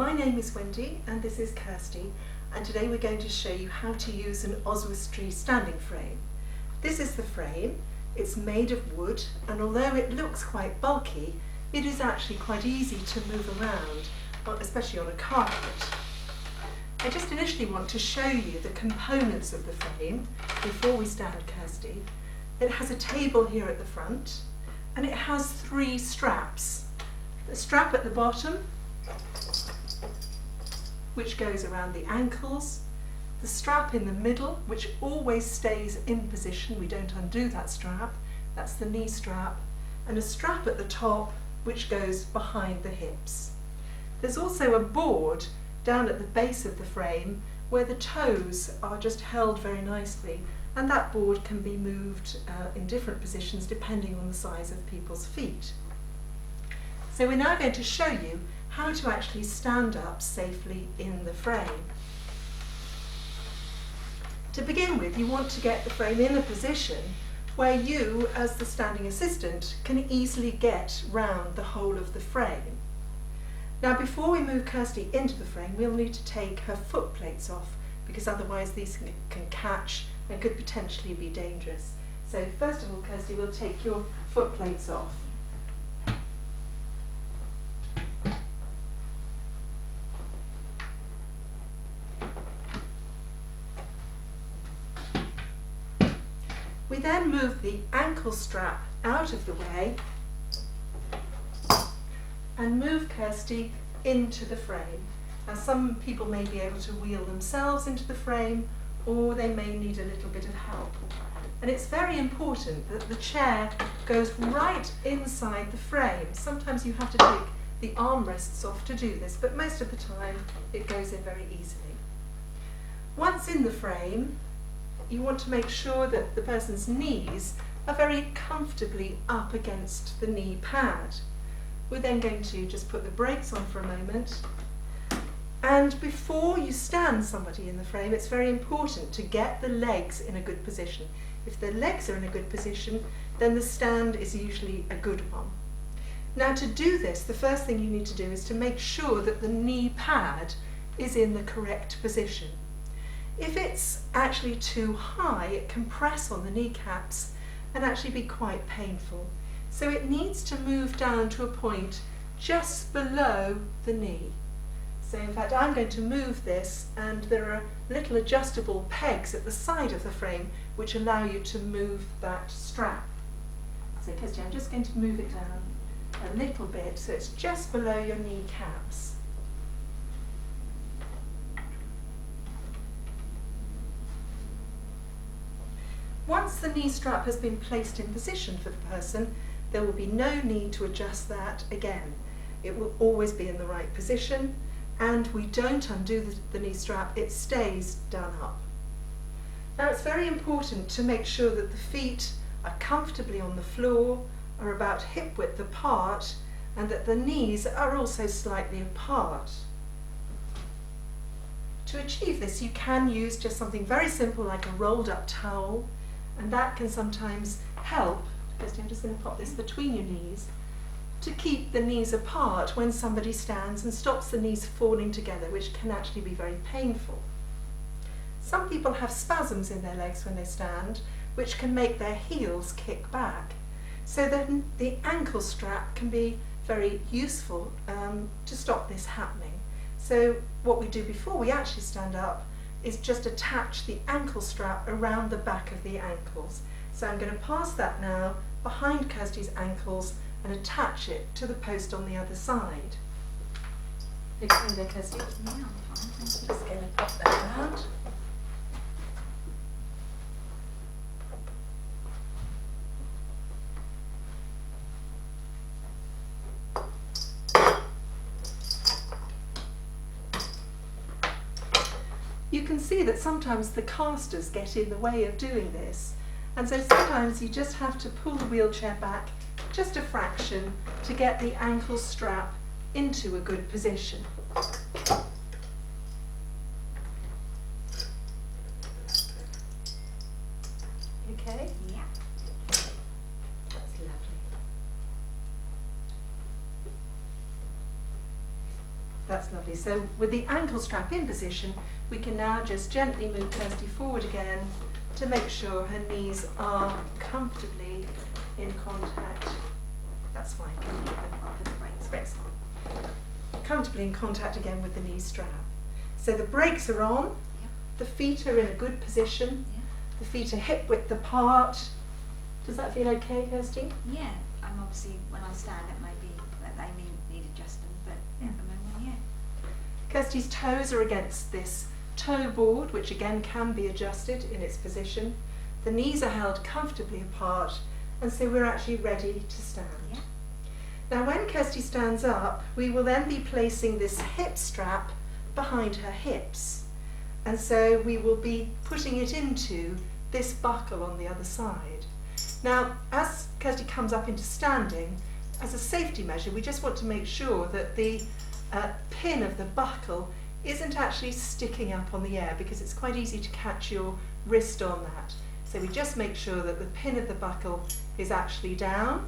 my name is Wendy and this is Kirsty, and today we're going to show you how to use an Oswestry standing frame. This is the frame. It's made of wood, and although it looks quite bulky, it is actually quite easy to move around, especially on a carpet. I just initially want to show you the components of the frame before we stand Kirsty. It has a table here at the front, and it has 3 straps. The strap at the bottom, which goes around the ankles, the strap in the middle, which always stays in position, we don't undo that strap, that's the knee strap, and a strap at the top which goes behind the hips. There's also a board down at the base of the frame where the toes are just held very nicely, and that board can be moved in different positions depending on the size of people's feet. So we're now going to show you how to actually stand up safely in the frame. To begin with, you want to get the frame in a position where you, as the standing assistant, can easily get round the whole of the frame. Now, before we move Kirsty into the frame, we'll need to take her foot plates off, because otherwise these can catch and could potentially be dangerous. So first of all, Kirsty, we'll take your foot plates off. We then move the ankle strap out of the way and move Kirsty into the frame. Now, some people may be able to wheel themselves into the frame, or they may need a little bit of help. And it's very important that the chair goes right inside the frame. Sometimes you have to take the armrests off to do this, but most of the time it goes in very easily. Once in the frame, you want to make sure that the person's knees are very comfortably up against the knee pad. We're then going to just put the brakes on for a moment. And before you stand somebody in the frame, it's very important to get the legs in a good position. If the legs are in a good position, then the stand is usually a good one. Now, to do this, the first thing you need to do is to make sure that the knee pad is in the correct position. If it's actually too high, it can press on the kneecaps and actually be quite painful. So it needs to move down to a point just below the knee. So in fact, I'm going to move this, and there are little adjustable pegs at the side of the frame which allow you to move that strap. So Kirsty, I'm just going to move it down a little bit so it's just below your kneecaps. Once the knee strap has been placed in position for the person, there will be no need to adjust that again. It will always be in the right position, and we don't undo the knee strap, it stays done up. Now, it's very important to make sure that the feet are comfortably on the floor, are about hip width apart, and that the knees are also slightly apart. To achieve this, you can use just something very simple like a rolled up towel, and that can sometimes help. I'm just going to pop this between your knees to keep the knees apart when somebody stands, and stops the knees falling together, which can actually be very painful. Some people have spasms in their legs when they stand, which can make their heels kick back. So the ankle strap can be very useful to stop this happening. So what we do before we actually stand up is just attach the ankle strap around the back of the ankles. So I'm going to pass that now behind Kirsty's ankles and attach it to the post on the other side. Okay there, Kirsty? Yeah, I'm fine, thank you. Just going to pop that around. You can see that sometimes the casters get in the way of doing this, and so sometimes you just have to pull the wheelchair back just a fraction to get the ankle strap into a good position. Okay? Yeah. That's lovely. That's lovely. So with the ankle strap in position, we can now just gently move Kirsty forward again to make sure her knees are comfortably in contact. That's fine. Brakes on. Comfortably in contact again with the knee strap. So the brakes are on. Yep. The feet are in a good position. Yep. The feet are hip width apart. Does that feel okay, Kirsty? Yeah, I'm obviously, when I stand, it may be that they need adjusting, but at the moment, yeah. Kirsty's toes are against this toe board, which again can be adjusted in its position. The knees are held comfortably apart, and so we're actually ready to stand. Yeah. Now when Kirsty stands up, we will then be placing this hip strap behind her hips. And so we will be putting it into this buckle on the other side. Now, as Kirsty comes up into standing, as a safety measure, we just want to make sure that the pin of the buckle isn't actually sticking up on the air, because it's quite easy to catch your wrist on that. So we just make sure that the pin of the buckle is actually down.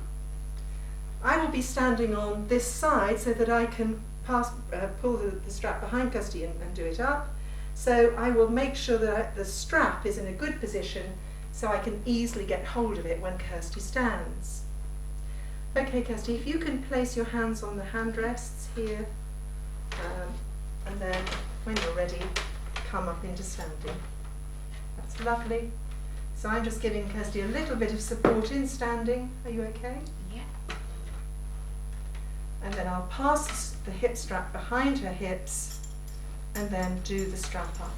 I will be standing on this side so that I can pull the strap behind Kirsty and do it up. So I will make sure that the strap is in a good position so I can easily get hold of it when Kirsty stands. Okay, Kirsty, if you can place your hands on the handrests here, and then when you're ready, come up into standing. That's lovely. So I'm just giving Kirsty a little bit of support in standing. Are you okay? Yeah. And then I'll pass the hip strap behind her hips and then do the strap up.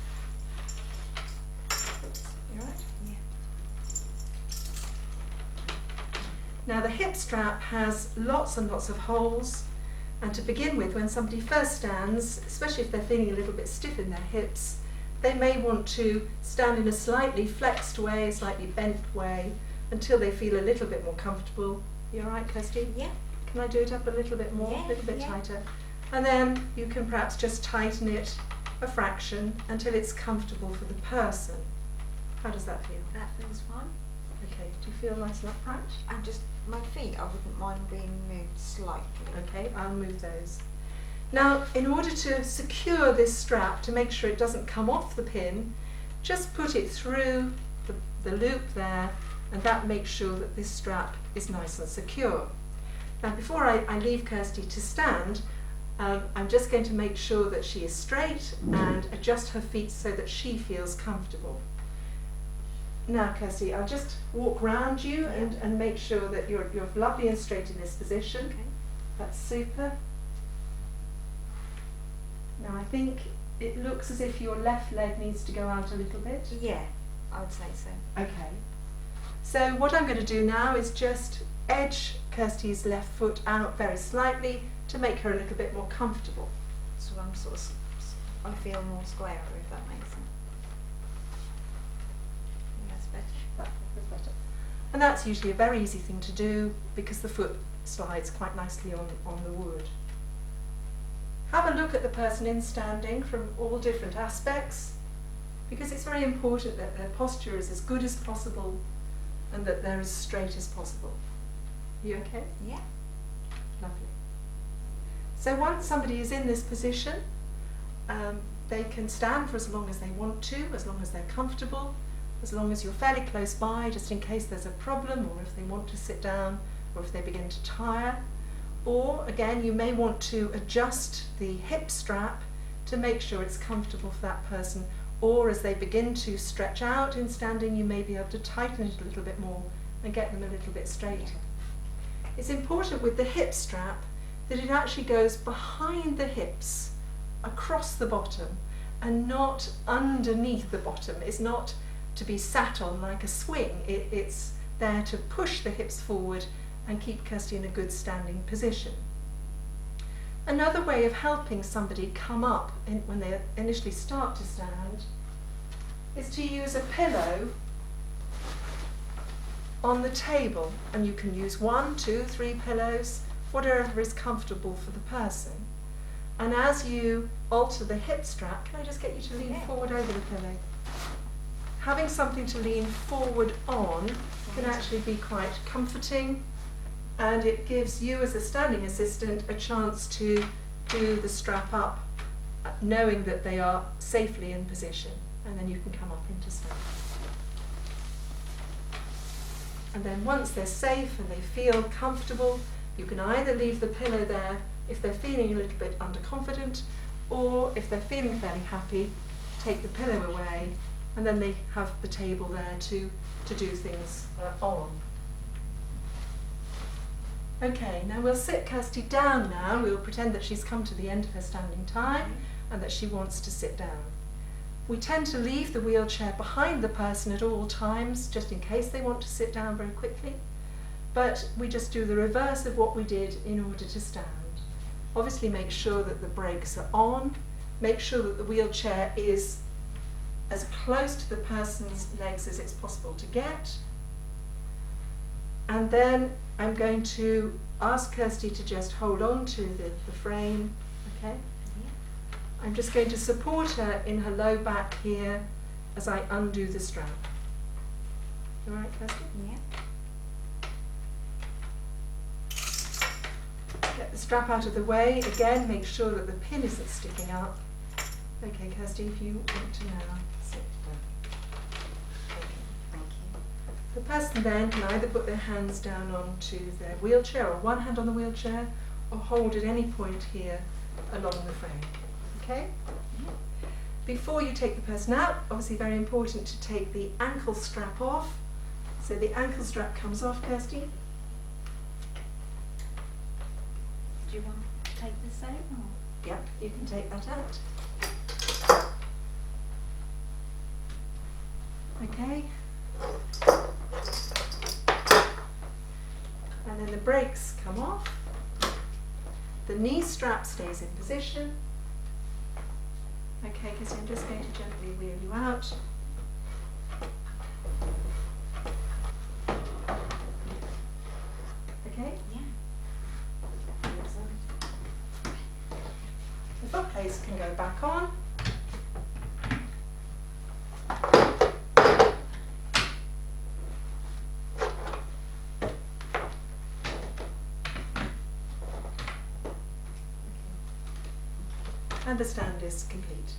Oops, you all right? Yeah. Now the hip strap has lots and lots of holes, and to begin with, when somebody first stands, especially if they're feeling a little bit stiff in their hips, they may want to stand in a slightly flexed way, slightly bent way, until they feel a little bit more comfortable. You all right, Kirsty? Yeah. Can I do it up a little bit more, Yeah, a little bit yeah. tighter? And then you can perhaps just tighten it a fraction until it's comfortable for the person. How does that feel? That feels fine. Okay, do you feel nice and upright? And just my feet, I wouldn't mind being moved slightly. Okay, I'll move those. Now, in order to secure this strap, to make sure it doesn't come off the pin, just put it through the loop there, and that makes sure that this strap is nice and secure. Now, before I leave Kirsty to stand, I'm just going to make sure that she is straight and adjust her feet so that she feels comfortable. Now, Kirsty, I'll just walk round you and make sure that you're lovely and straight in this position. Okay. That's super. Now I think it looks as if your left leg needs to go out a little bit. Yeah, I would say so. Okay. So what I'm going to do now is just edge Kirsty's left foot out very slightly to make her a little bit more comfortable. So I'm sort of, I feel more squarer, if that makes sense. That's better. That's better. And that's usually a very easy thing to do because the foot slides quite nicely on the wood. Have a look at the person in standing from all different aspects, because it's very important that their posture is as good as possible and that they're as straight as possible. You okay? Yeah. Lovely. So once somebody is in this position, they can stand for as long as they want to, as long as they're comfortable, as long as you're fairly close by, just in case there's a problem, or if they want to sit down, or if they begin to tire. Or again, you may want to adjust the hip strap to make sure it's comfortable for that person, or as they begin to stretch out in standing, you may be able to tighten it a little bit more and get them a little bit straighter. It's important with the hip strap that it actually goes behind the hips, across the bottom, and not underneath the bottom. It's not to be sat on like a swing. It's there to push the hips forward and keep Kirsty in a good standing position. Another way of helping somebody come up when they initially start to stand is to use a pillow on the table, and you can use 1, 2, 3 pillows, whatever is comfortable for the person. And as you alter the hip strap, can I just get you to lean forward over the pillow? Having something to lean forward on can actually be quite comforting, and it gives you as a standing assistant a chance to do the strap up knowing that they are safely in position, and then you can come up into stand. And then once they're safe and they feel comfortable, you can either leave the pillow there if they're feeling a little bit underconfident, or if they're feeling fairly happy, take the pillow away, and then they have the table there to do things on. Okay, now we'll sit Kirsty down now. We'll pretend that she's come to the end of her standing time and that she wants to sit down. We tend to leave the wheelchair behind the person at all times, just in case they want to sit down very quickly. But we just do the reverse of what we did in order to stand. Obviously make sure that the brakes are on, make sure that the wheelchair is as close to the person's legs as it's possible to get. And then I'm going to ask Kirsty to just hold on to the frame, okay? I'm just going to support her in her low back here as I undo the strap. All right, Kirsty? Yeah. Get the strap out of the way. Again, make sure that the pin isn't sticking up. Okay, Kirsty, if you want to now sit down. Okay. Thank you. The person then can either put their hands down onto their wheelchair, or one hand on the wheelchair, or hold at any point here along the frame. Okay? Before you take the person out, obviously very important to take the ankle strap off. So the ankle strap comes off, Kirsty. Do you want to take this out? Or? Yep, you can take that out. Okay. And then the brakes come off. The knee strap stays in position. Okay, Kirsty, I'm just going to gently wheel you out. Okay? Yeah. The foot place can go back on. And the stand is complete.